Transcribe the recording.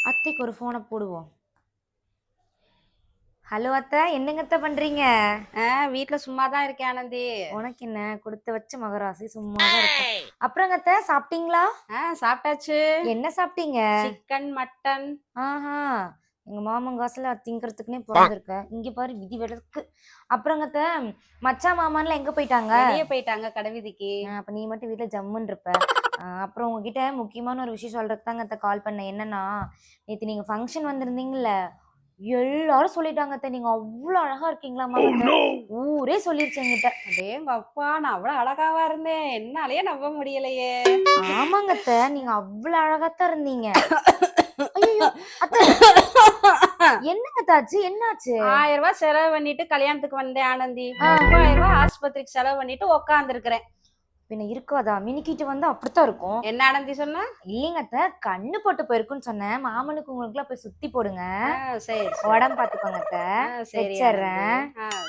அத்தைக்கு ஒரு ஃபோனை போடுவோம். ஹலோ அத்தை, என்னங்க அத்தை பண்றீங்க? வீட்ல சும்மா தான் இருக்கேன் ஆனந்தி. உனக்கு என்ன, கொடுத்து வச்ச மகராசி, சும்மா தான் இருப்பேன். அப்புறங்க அத்தை, சாப்பிட்டீங்களா? சாப்பிட்டாச்சு. என்ன சாப்பிட்டீங்க? Chicken, mutton. ஆஹா, எங்க மாமன் காசுல திங்கிறதுக்குன்னே பிறந்திருக்க. இங்க பாரு விதி விலக்கு. அப்புறங்க அத்தை, மச்சான் மாமான்லாம் எங்க போயிட்டாங்க? வெளியே போயிட்டாங்க கடை வீதிக்கு. அப்ப நீ மட்டும் வீட்டுல ஜம்முன்னு இருப்ப. அப்புறம் உங்ககிட்ட முக்கியமான ஒரு விஷயம் சொல்றதுக்கு தாங்க அத்தை கால் பண்ணேன். என்னன்னா, நேத்து நீங்க ஃபங்க்ஷன் வந்திருந்தீங்கல்ல, எல்லாரும் சொல்லிட்டாங்க அத்தை, நீங்க அவ்வளவு அழகா இருக்கீங்களாமா அத்தை. ஊரே சொல்லிருச்சு என்கிட்ட. அடேங்க அப்பா, நான் அவ்வளவு அழகாவா இருந்தேன், என்னாலயே நம்ப முடியலையே. ஆமாங்க அத்தை, நீங்க அவ்வளவு அழகாத்தான் இருந்தீங்க. ஐயோ அத்தை, என்னங்க தாச்சு, என்னாச்சு? 1000 ரூபாய் செலவு பண்ணிட்டு கல்யாணத்துக்கு வந்தேன் ஆனந்தி. 3000 ரூபாய் ஆஸ்பத்திரிக்கு செலவு பண்ணிட்டு உட்கார்ந்து இருக்கிறேன். பின்ன இருக்காதா? மினிக்கிட்டு வந்து அப்படித்தான் இருக்கும். என்ன ஆனந்தி சொன்ன? இல்லைங்க அத்தை, கண்ணு போட்டு போயிருக்குன்னு சொன்னேன். மாமனுக்கு உங்களுக்கு எல்லாம் போய் சுத்தி போடுங்க. சரி உடம்பு பாத்துக்கோங்க அத்தை. சரி வச்சிடுறேன். ஆனந்தி.